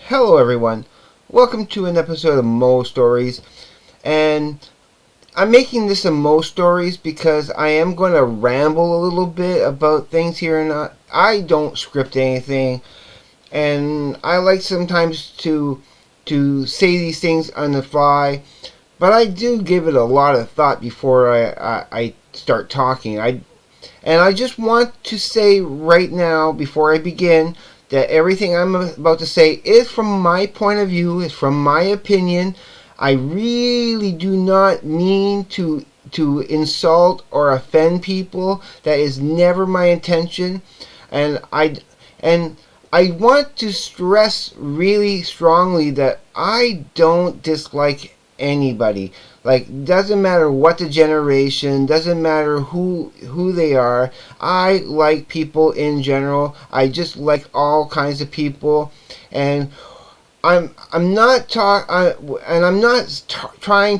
Hello everyone, welcome to an episode of Moestories, and I'm making this a Moestories because I am going to ramble a little bit about things here and I don't script anything, and I like sometimes to say these things on the fly, but I do give it a lot of thought before I start talking. I just want to say right now, before I begin, that everything I'm about to say is from my point of view, is from my opinion. I really do not mean to insult or offend people. That is never my intention. And and I want to stress really strongly that I don't dislike anybody. Like, doesn't matter what the generation, doesn't matter who they are. I like people in general. I just like all kinds of people, and I'm not trying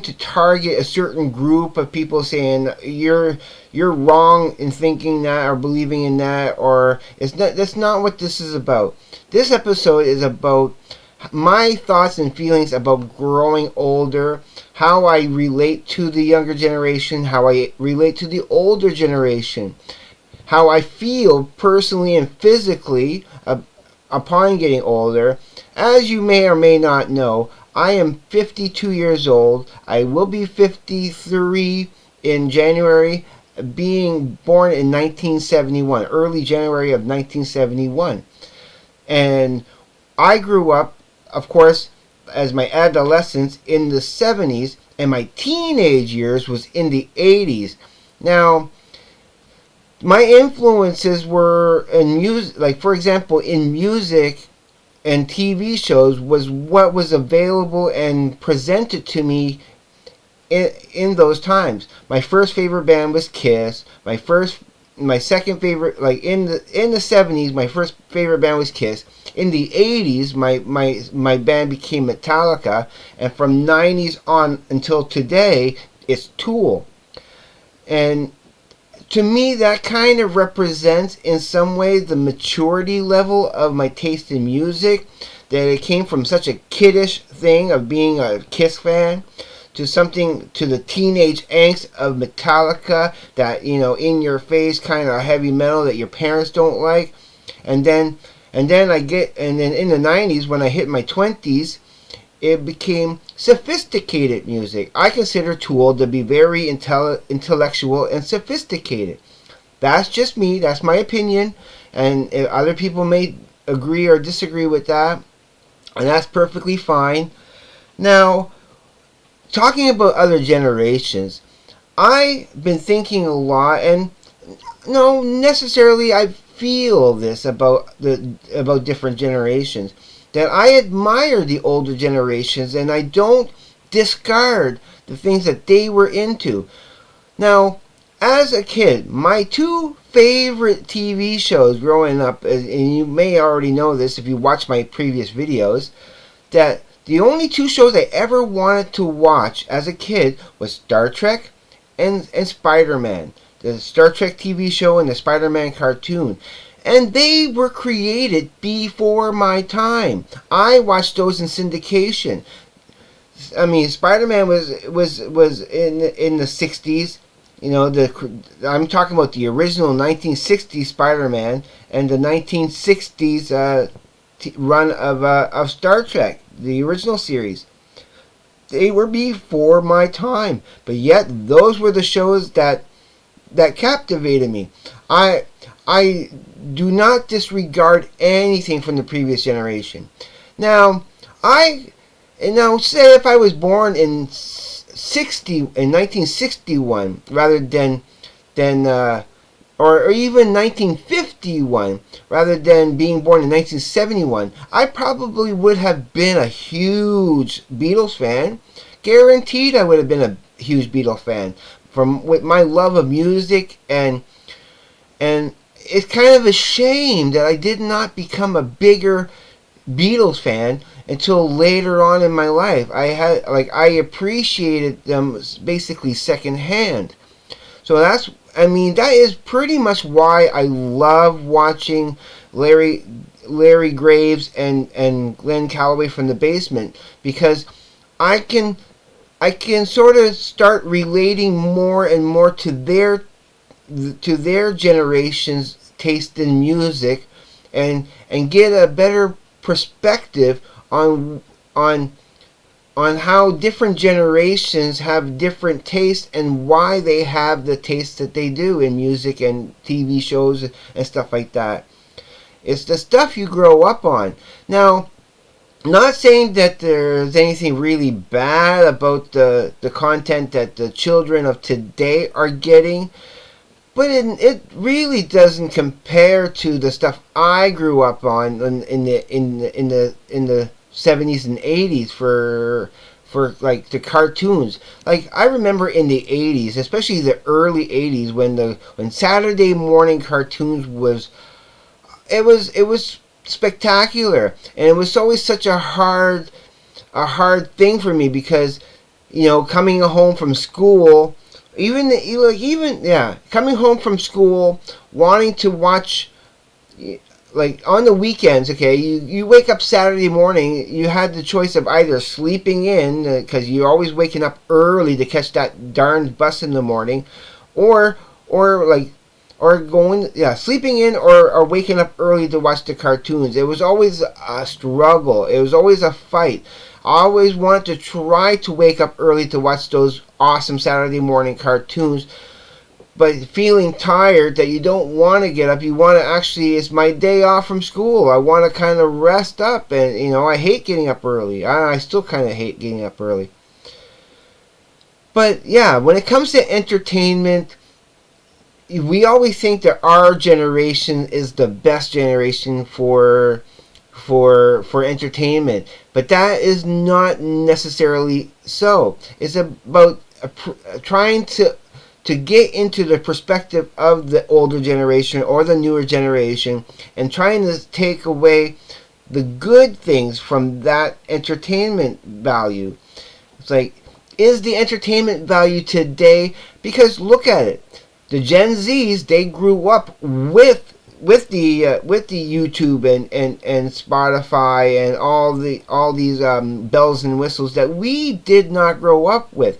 to target a certain group of people, saying you're wrong in thinking that or believing in that, or it's not. That's not what this is about. This episode is about my thoughts and feelings about growing older, how I relate to the younger generation, how I relate to the older generation, how I feel personally and physically upon getting older. As you may or may not know, I am 52 years old. I will be 53 in January, being born in 1971, early January of 1971. And I grew up, of course, as my adolescence in the 70s, and my teenage years was in the 80s. Now, my influences were in music, like for example, in music and TV shows was what was available and presented to me in those times. My first favorite band was Kiss. My second favorite, like in the 70s, my first favorite band was Kiss. In the 80s, my band became Metallica, and from 90s on until today, it's Tool. And to me, that kind of represents in some way the maturity level of my taste in music, that it came from such a kiddish thing of being a Kiss fan to something, to the teenage angst of Metallica, that, you know, in your face kind of heavy metal that your parents don't like. And then in the 90s, when I hit my 20s, it became sophisticated music. I consider Tool to be very intellectual and sophisticated. That's just me, that's my opinion, and if other people may agree or disagree with that, and that's perfectly fine. Now, talking about other generations, I've been thinking a lot, and no necessarily I feel this about different generations, that I admire the older generations and I don't discard the things that they were into. Now, as a kid, my two favorite TV shows growing up, and you may already know this if you watch my previous videos, that the only two shows I ever wanted to watch as a kid was Star Trek and Spider-Man. The Star Trek TV show and the Spider-Man cartoon. And they were created before my time. I watched those in syndication. I mean, Spider-Man was in the 60s. You know, I'm talking about the original 1960s Spider-Man and the 1960s run of Star Trek, the original series. They were before my time, but yet those were the shows that captivated me. I do not disregard anything from the previous generation. Now, say if I was born in 1961 rather than or even 1951 rather than being born in 1971, I probably would have been a huge Beatles fan. Guaranteed I would have been a huge Beatles fan, with my love of music, and it's kind of a shame that I did not become a bigger Beatles fan until later on in my life. I appreciated them basically secondhand. So that is pretty much why I love watching Larry Larry Graves and Glenn Calloway from the Basement, because I can I can sort of start relating more and more to their generation's taste in music, and get a better perspective on on how different generations have different tastes and why they have the tastes that they do in music and TV shows and stuff like that. It's the stuff you grow up on. Now, not saying that there's anything really bad about the content that the children of today are getting, but it really doesn't compare to the stuff I grew up on in the 70s and 80s for like the cartoons. Like, I remember in the 80s, especially the early 80s, when Saturday morning cartoons was spectacular, and it was always such a hard thing for me, because coming home from school, coming home from school, wanting to watch, like, on the weekends. Okay, you wake up Saturday morning, you had the choice of either sleeping in, because you're always waking up early to catch that darn bus in the morning, or like, or going, sleeping in, or waking up early to watch the cartoons. It was always a struggle. It was always a fight. I always wanted to try to wake up early to watch those awesome Saturday morning cartoons, but feeling tired that you don't want to get up. You want to actually, it's my day off from school. I want to kind of rest up, and I hate getting up early. I still kind of hate getting up early. But yeah, when it comes to entertainment, we always think that our generation is the best generation for entertainment, but that is not necessarily so. It's about trying to get into the perspective of the older generation or the newer generation, and trying to take away the good things from that entertainment value. It's like, is the entertainment value today? Because look at it. The Gen Zs, they grew up with the YouTube and Spotify and all these bells and whistles that we did not grow up with.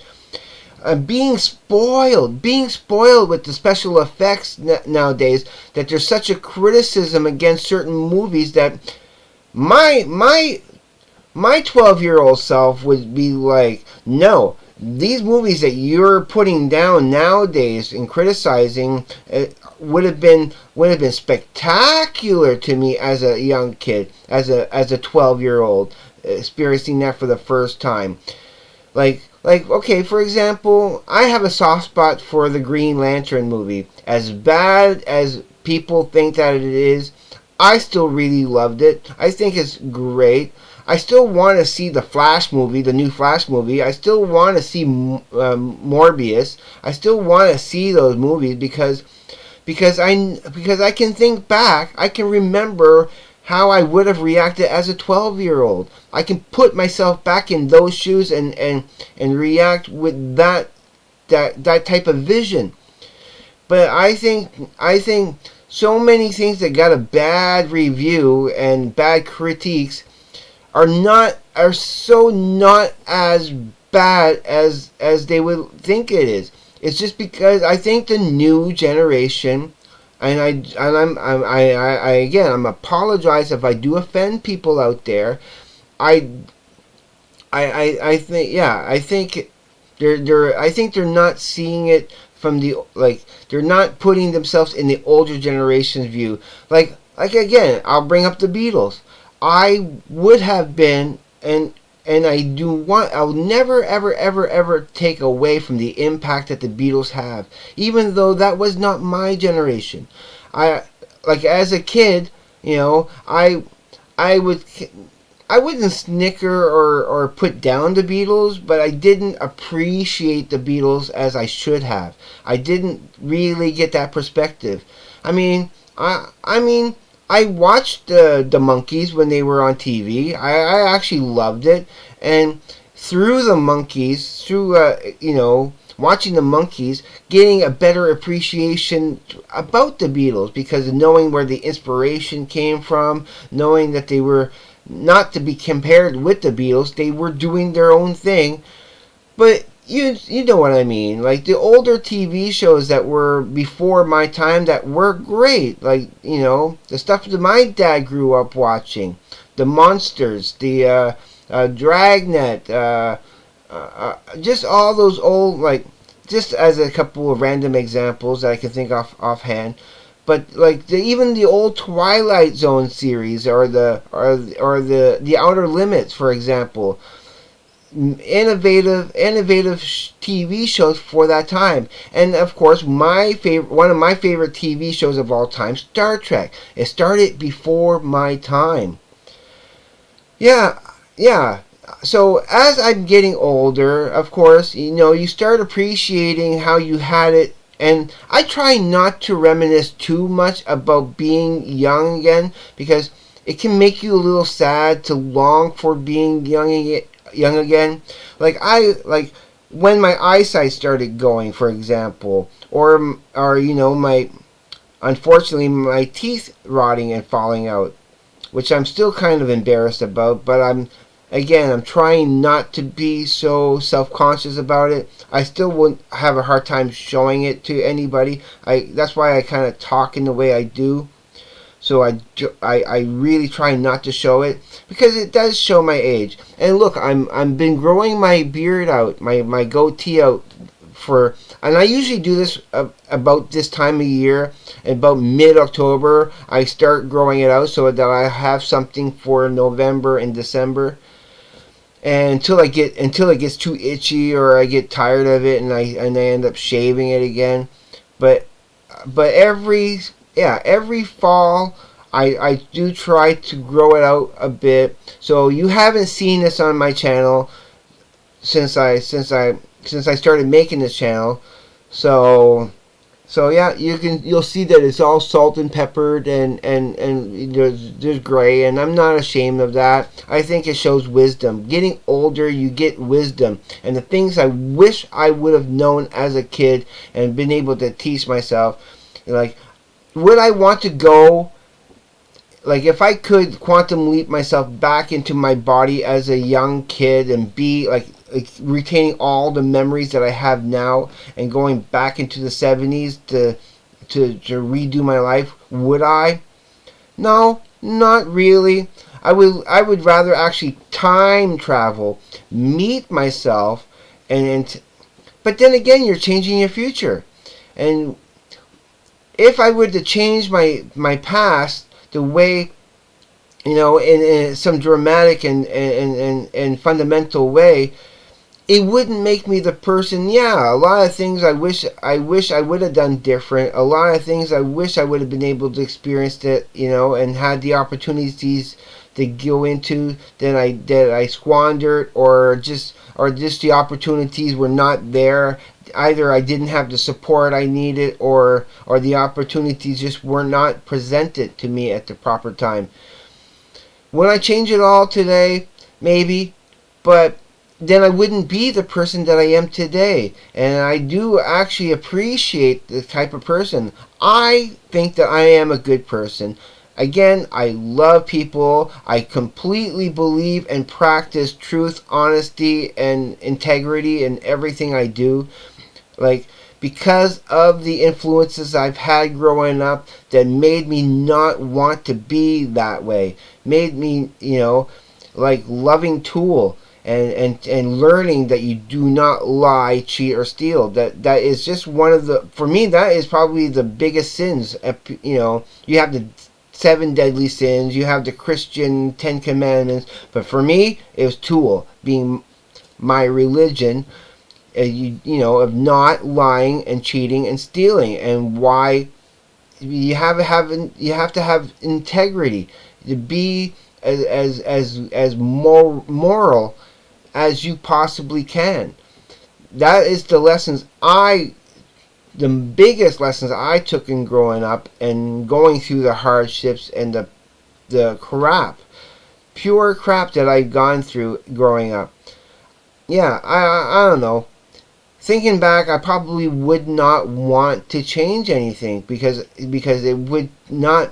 Being spoiled with the special effects nowadays, that there's such a criticism against certain movies that my 12-year-old self would be like, no, these movies that you're putting down nowadays and criticizing would have been spectacular to me as a young kid, as a 12-year-old, experiencing that for the first time. Like, okay, for example, I have a soft spot for the Green Lantern movie. As bad as people think that it is, I still really loved it. I think it's great. I still want to see the Flash movie, the new Flash movie. I still want to see Morbius. I still want to see those movies because I can think back. I can remember how I would have reacted as a 12-year-old. I can put myself back in those shoes and react with that type of vision. But I think so many things that got a bad review and bad critiques are so not as bad as they would think it is. It's just because I think the new generation, and I'm apologize if I do offend people out there. I think they're not seeing it from they're not putting themselves in the older generation's view. Like again, I'll bring up the Beatles. I would have been, and I'll never ever take away from the impact that the Beatles have, even though that was not my generation. As a kid, I wouldn't snicker or put down the Beatles, but I didn't appreciate the Beatles as I should have. I didn't really get that perspective. I watched the Monkees when they were on TV. I actually loved it, and through the Monkees, through watching the Monkees, getting a better appreciation about the Beatles because of knowing where the inspiration came from, knowing that they were not to be compared with the Beatles. They were doing their own thing. But you know what I mean. Like the older TV shows that were before my time that were great. Like, the stuff that my dad grew up watching. The Monsters, the Dragnet, just all those old, like, just as a couple of random examples that I can think of offhand. But like even the old Twilight Zone series, or the Outer Limits, for example, innovative TV shows for that time. And of course, one of my favorite TV shows of all time, Star Trek. It started before my time. Yeah, yeah. So as I'm getting older, of course, you start appreciating how you had it. And I try not to reminisce too much about being young again, because it can make you a little sad to long for being young again. Like when my eyesight started going, for example, or my unfortunately my teeth rotting and falling out, which I'm still kind of embarrassed about, but I'm trying not to be so self-conscious about it. I still wouldn't have a hard time showing it to anybody. That's why I kind of talk in the way I do. So I really try not to show it, because it does show my age. And look, I'm been growing my beard out, my goatee out and I usually do this about this time of year. About mid-October, I start growing it out so that I have something for November and December. And until it gets too itchy, or I get tired of it, and I end up shaving it again. But every fall I do try to grow it out a bit. So you haven't seen this on my channel since I started making this channel. So yeah, you'll see that it's all salt and peppered, and there's gray, and I'm not ashamed of that. I think it shows wisdom. Getting older, you get wisdom, and the things I wish I would have known as a kid and been able to teach myself. Like, would I want to go? Like, if I could quantum leap myself back into my body as a young kid and be like retaining all the memories that I have now and going back into the 70s to redo my life, would I? No, not really. I would rather actually time travel, meet myself, but then again, you're changing your future. And if I were to change my past, the way, in some dramatic and fundamental way, it wouldn't make me the person. Yeah, a lot of things I wish I would have done different. A lot of things I wish I would have been able to experience that, and had the opportunities to go into that I squandered, or just the opportunities were not there. Either I didn't have the support I needed, or the opportunities just were not presented to me at the proper time. Would I change it all today? Maybe, but then I wouldn't be the person that I am today. And I do actually appreciate the type of person. I think that I am a good person. Again, I love people. I completely believe and practice truth, honesty, and integrity in everything I do. Like, because of the influences I've had growing up that made me not want to be that way. Made me, like loving Tool. And learning that you do not lie, cheat, or steal. That is just one of the, for me, that is probably the biggest sins. You have the 7 deadly sins, you have the Christian 10 commandments, but for me, it was Tool being my religion. Of not lying and cheating and stealing, and why you have to have integrity to be as moral as you possibly can. That is the biggest lessons I took in growing up and going through the hardships and the pure crap that I've gone through growing up. Yeah, I don't know. thinking back, I probably would not want to change anything because it would not.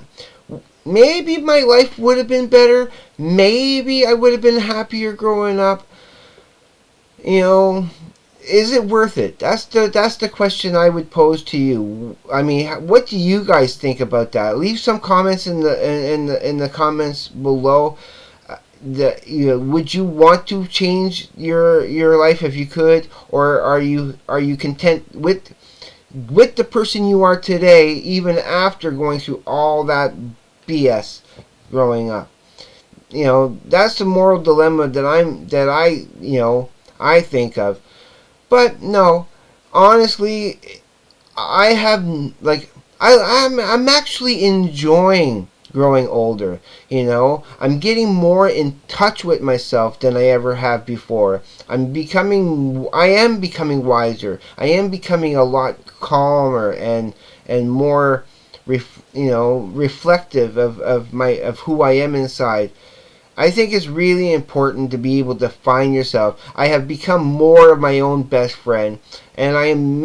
Maybe my life would have been better. Maybe I would have been happier growing up. You know, is it worth it? That's the question I would pose to you. I mean, what do you guys think about that? Leave some comments in the comments below. Would you want to change your life if you could, or are you content with the person you are today, even after going through all that BS growing up? That's the moral dilemma that I think of. But no, honestly, I have like I'm actually enjoying growing older. I'm getting more in touch with myself than I ever have before. I am becoming wiser. I am becoming a lot calmer and more reflective of who I am inside. I think it's really important to be able to find yourself. I have become more of my own best friend, and I am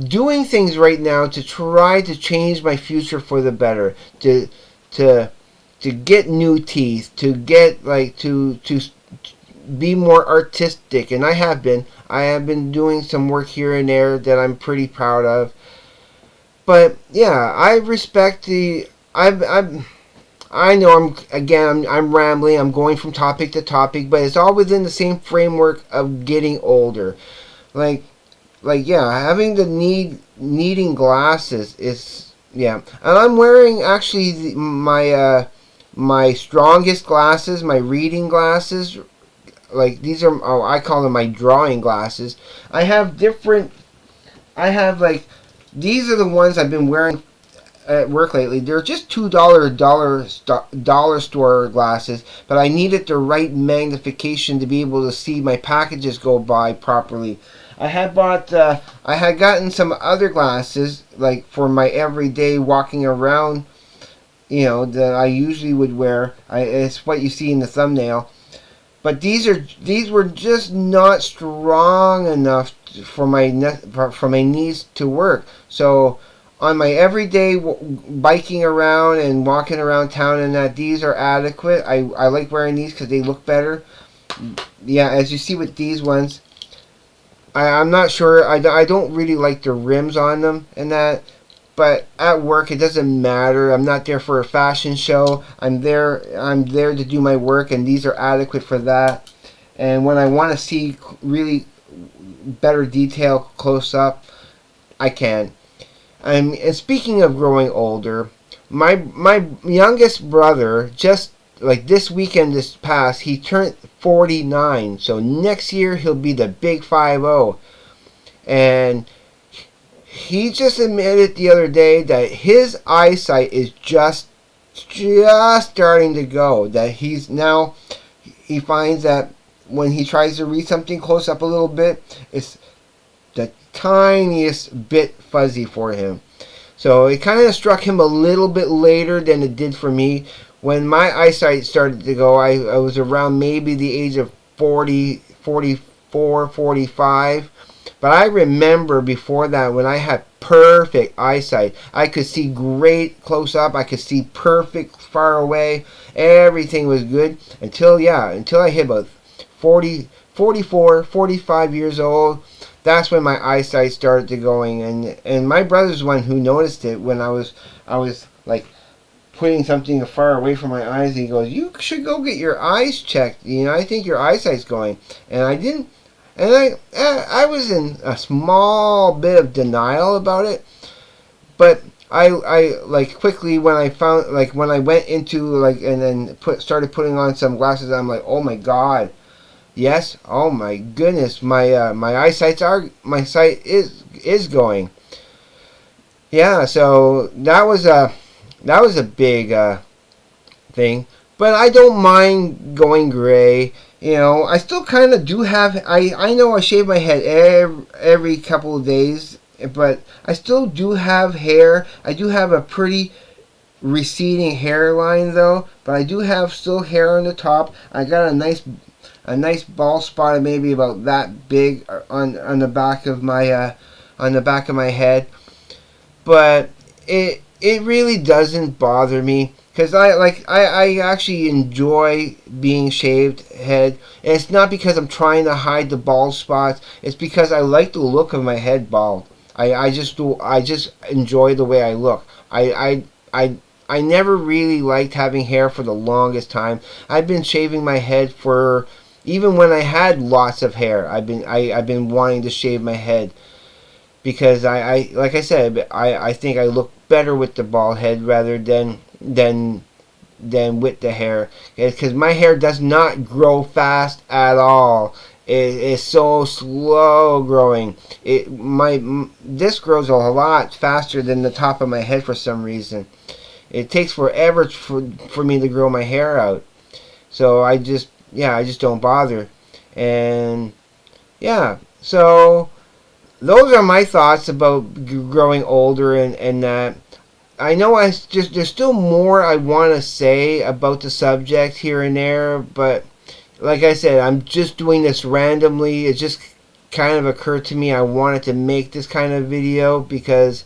doing things right now to try to change my future for the better. To get new teeth, to get to be more artistic, and I have been. I have been doing some work here and there that I'm pretty proud of. But yeah, I respect the. I know I'm rambling. I'm going from topic to topic, but it's all within the same framework of getting older. Like yeah, having the needing glasses is, yeah. And I'm wearing actually my strongest glasses, my reading glasses. Like these are, I call them my drawing glasses. I have different. I have these are the ones I've been wearing at work lately. They're just $2 store glasses, but I needed the right magnification to be able to see my packages go by properly. I had gotten some other glasses for my everyday walking around, that I usually would wear. It's what you see in the thumbnail. But these were just not strong enough for my knees to work. So on my everyday biking around and walking around town, and these are adequate. I like wearing these because they look better. Yeah, as you see with these ones, I'm not sure. I don't really like the rims on them and that. But at work, it doesn't matter. I'm not there for a fashion show. I'm there to do my work, and these are adequate for that. And when I want to see really better detail close up, I can. And speaking of growing older, my youngest brother just this weekend this past, he turned 49. So next year he'll be the big 50, and he just admitted the other day that his eyesight is just starting to go. That he finds that when he tries to read something close up a little bit, it's the tiniest bit fuzzy for him. So it kind of struck him a little bit later than it did for me. When my eyesight started to go, I was around maybe the age of 40, 44, 45. But I remember before that when I had perfect eyesight. I could see great close up. I could see perfect far away. Everything was good until I hit about 40, 44, 45 years old. That's when my eyesight started to going, and my brother's the one who noticed it when I was putting something far away from my eyes. He goes, "You should go get your eyes checked. I think your eyesight's going." And I didn't. And I was in a small bit of denial about it, but I quickly when I found when I went into and then started putting on some glasses, I'm like, oh my god, yes, oh my goodness, my sight is going. Yeah, so that was a big thing, but I don't mind going gray. I still kind of do have. I know I shave my head every couple of days, but I still do have hair. I do have a pretty receding hairline though, but I do have still hair on the top. I got a a nice bald spot, maybe about that big on the back of my head. But it really doesn't bother me because I actually enjoy being shaved head. And it's not because I'm trying to hide the bald spots. It's because I like the look of my head bald. I just enjoy the way I look. I never really liked having hair for the longest time. I've been shaving my head for even when I had lots of hair. I've been wanting to shave my head because I like I said, I think I look better with the bald head rather than with the hair, because my hair does not grow fast at all. It's so slow growing. This grows a lot faster than the top of my head for some reason. It takes forever for me to grow my hair out. So I just don't bother. And yeah, so those are my thoughts about growing older and that. I know there's still more I want to say about the subject here and there, but like I said, I'm just doing this randomly. It just kind of occurred to me I wanted to make this kind of video because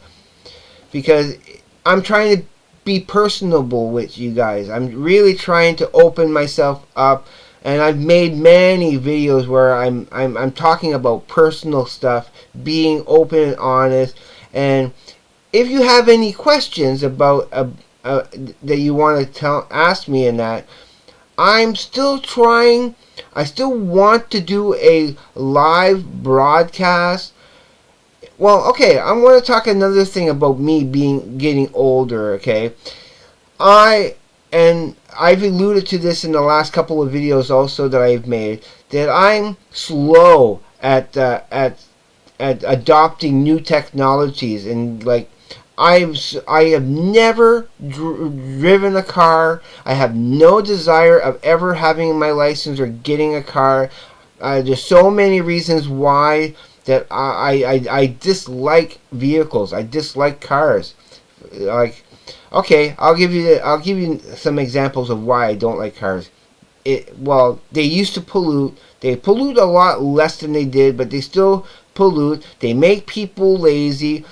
I'm trying to be personable with you guys. I'm really trying to open myself up, and I've made many videos where I'm talking about personal stuff, being open and honest. And if you have any questions about that you want to ask me in that, I'm still trying. I still want to do a live broadcast. Well, okay, I want to talk another thing about me getting older, okay? I've alluded to this in the last couple of videos also that I've made, that I'm slow at adopting new technologies, and like I have never driven a car. I have no desire of ever having my license or getting a car. There's so many reasons why that I dislike vehicles. I dislike cars. Like, okay, I'll give you some examples of why I don't like cars. Well, they used to pollute. They pollute a lot less than they did, but they still pollute. They make people lazy.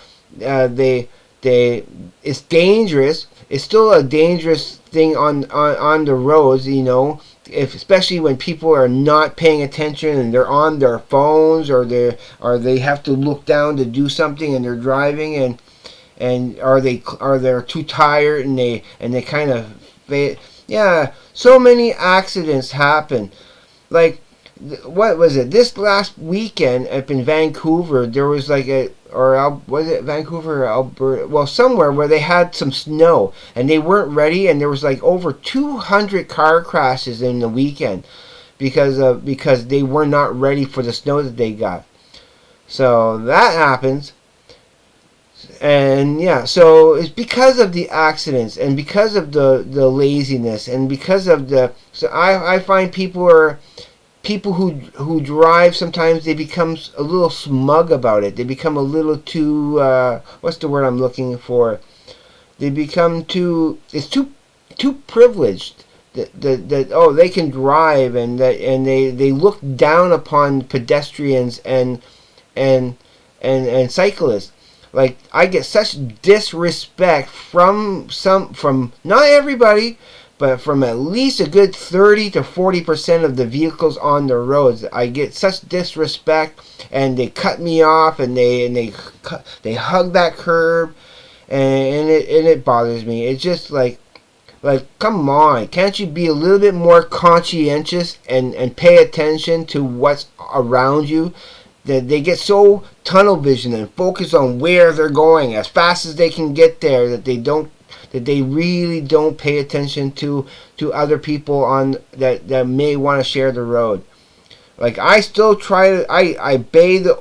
It's dangerous. It's still a dangerous thing on the roads, you know. Especially when people are not paying attention and they're on their phones, or they have to look down to do something and they're driving, and they're too tired and they kind of yeah, so many accidents happen. Like, what was it, this last weekend up in Vancouver, there was like was it Vancouver or Alberta, well, somewhere where they had some snow and they weren't ready, and there was like over 200 car crashes in the weekend because they were not ready for the snow that they got. So that happens. And yeah, so it's because of the accidents and because of the laziness and because of so I find people who drive, sometimes they become a little smug about it. They become a little too what's the word I'm looking for? They become too privileged. That oh, they can drive, and they look down upon pedestrians and cyclists. Like, I get such disrespect from not everybody, but from at least a good 30 to 40% of the vehicles on the roads. I get such disrespect, and they cut me off, and they hug that curb, and it bothers me. It's just like come on, can't you be a little bit more conscientious and pay attention to what's around you? That they get so tunnel vision and focus on where they're going as fast as they can get there, that they really don't pay attention to other people that may want to share the road. Like, I still try to I obey the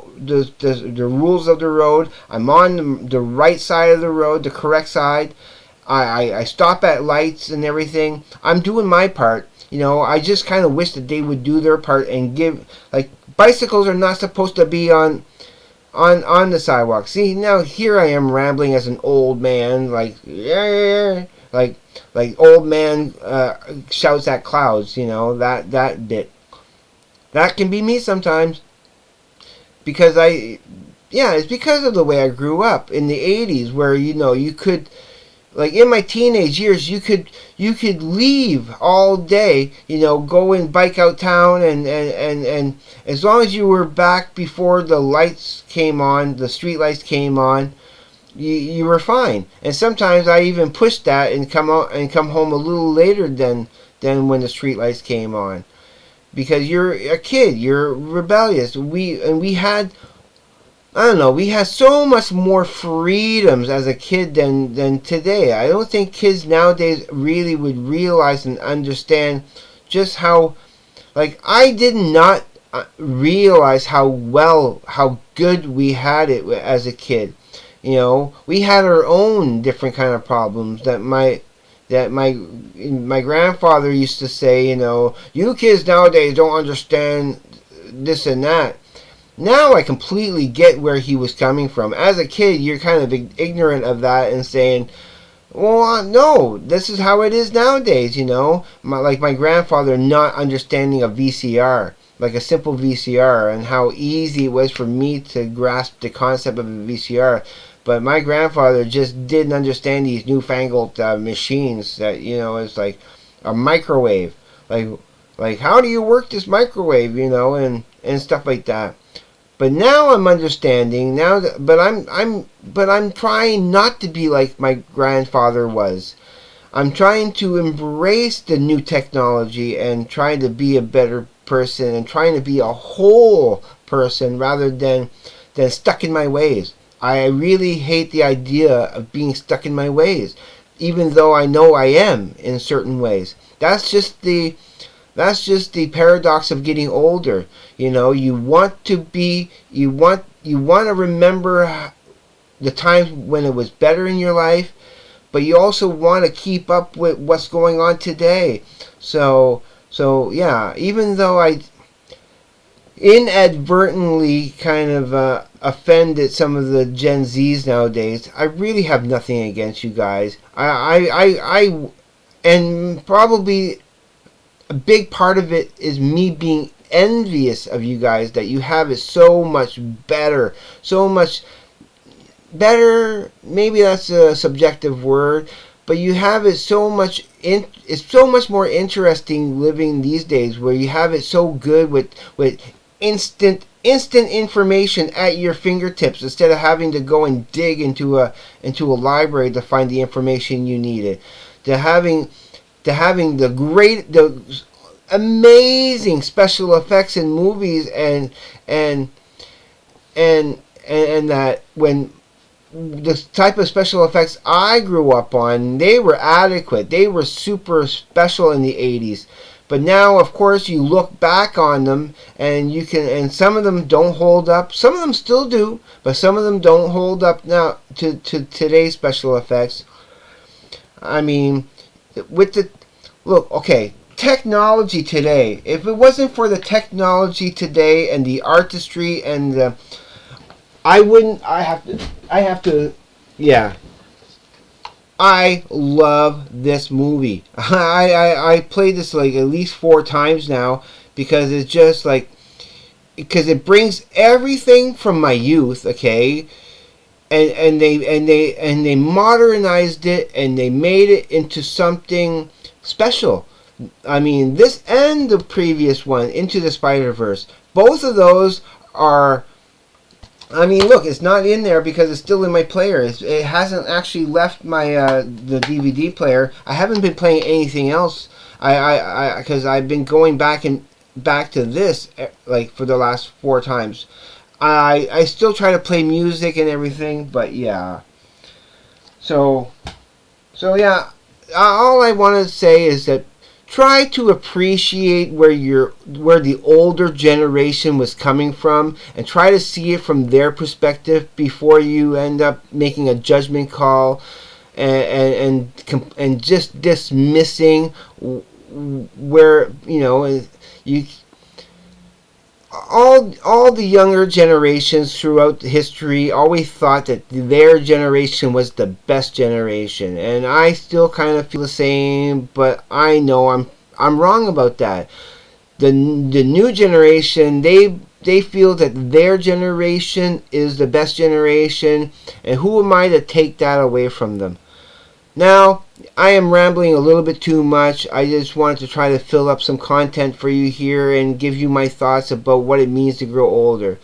rules of the road. I'm on the right side of the road, the correct side. I stop at lights and everything. I'm doing my part. You know, I just kind of wish that they would do their part and give, like, bicycles are not supposed to be on the sidewalk. See, now here I am rambling as an old man, like, yeah, like old man shouts at clouds, you know, that bit. That can be me sometimes because it's because of the way I grew up in the 80s where you could, like in my teenage years, you could leave all day, go and bike out town, and as long as you were back before the lights came on, the street lights came on, you were fine. And sometimes I even pushed that and come home a little later than when the street lights came on, because you're a kid, you're rebellious. We had, I don't know, we had so much more freedoms as a kid than today. I don't think kids nowadays really would realize and understand just how, like, I did not realize how good we had it as a kid. We had our own different kind of problems that my grandfather used to say, you kids nowadays don't understand this and that. Now I completely get where he was coming from. As a kid, you're kind of ignorant of that and saying, well, no, this is how it is nowadays, like my grandfather not understanding a VCR, like a simple VCR, and how easy it was for me to grasp the concept of a VCR. But my grandfather just didn't understand these newfangled machines that, it's like a microwave. Like how do you work this microwave, and stuff like that. But now I'm understanding now that, but I'm trying not to be like my grandfather was. I'm trying to embrace the new technology and trying to be a better person and trying to be a whole person rather than stuck in my ways. I really hate the idea of being stuck in my ways, even though I know I am in certain ways. That's just the paradox of getting older. You want to remember the times when it was better in your life, but you also want to keep up with what's going on today. So yeah, even though I inadvertently kind of offended some of the Gen Zs nowadays, I really have nothing against you guys. And probably a big part of it is me being envious of you guys, that you have it so much better, maybe that's a subjective word, but you have it so much it's so much more interesting living these days, where you have it so good with instant information at your fingertips, instead of having to go and dig into a library to find the information you needed, to having the amazing special effects in movies, and that when the type of special effects I grew up on, they were adequate. They were super special in the 80s. But now, of course, you look back on them and some of them don't hold up. Some of them still do, but some of them don't hold up now to today's special effects. I mean, technology today. If it wasn't for the technology today and the artistry and I love this movie. I played this like at least 4 times now, because it's just like, because it brings everything from my youth, okay, and they modernized it and they made it into something special. I mean, this and the previous one, Into the Spider-Verse, both of those are, I mean, look, it's not in there because it's still in my player. It hasn't actually left my the DVD player. I haven't been playing anything else. Because I've been going back to this like for the last 4 times. I still try to play music and everything, but yeah. So yeah. All I want to say is that try to appreciate where the older generation was coming from, and try to see it from their perspective before you end up making a judgment call and just dismissing where you all the younger generations throughout history always thought that their generation was the best generation, and I still kind of feel the same, but I know I'm wrong about that. The new generation, they feel that their generation is the best generation, and who am I to take that away from them? Now, I am rambling a little bit too much. I just wanted to try to fill up some content for you here and give you my thoughts about what it means to grow older.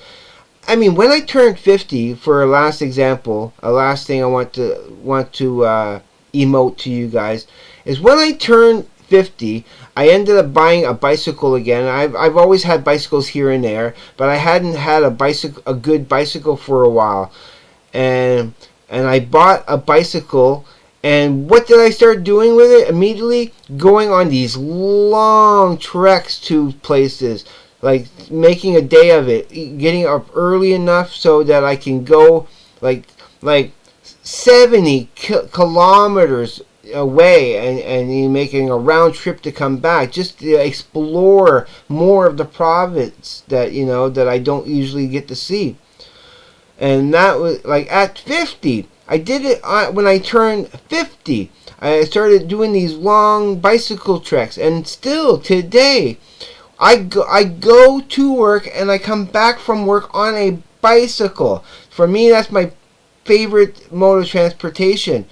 I mean, when I turned 50, for a last example, a last thing I want to emote to you guys is when I turned 50, I ended up buying a bicycle again. I've always had bicycles here and there, but I hadn't had a good bicycle for a while, and I bought a bicycle. And what did I start doing with it? Immediately going on these long treks to places, like making a day of it, getting up early enough so that I can go like 70 kilometers away, and making a round trip to come back just to explore more of the province that that I don't usually get to see. And that was like at 50. I did it when I turned 50. I started doing these long bicycle treks, and still today, I go to work and I come back from work on a bicycle. For me, that's my favorite mode of transportation.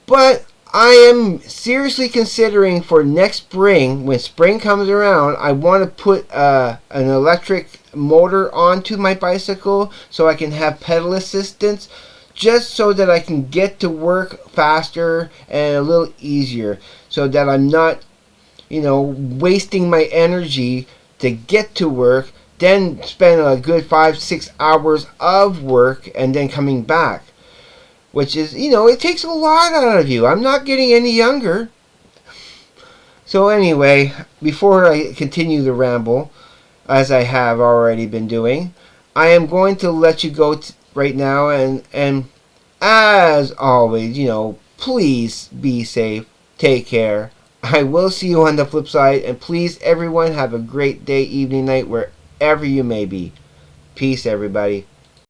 But I am seriously considering for next spring, when spring comes around, I want to put an electric motor onto my bicycle so I can have pedal assistance, just so that I can get to work faster and a little easier, so that I'm not, wasting my energy to get to work, then spend a good 5-6 hours of work and then coming back. Which is, it takes a lot out of you. I'm not getting any younger. So anyway, before I continue the ramble, as I have already been doing, I am going to let you go right now, and as always, please be safe. Take care. I will see you on the flip side, and please, everyone, have a great day, evening, night, wherever you may be. Peace, everybody.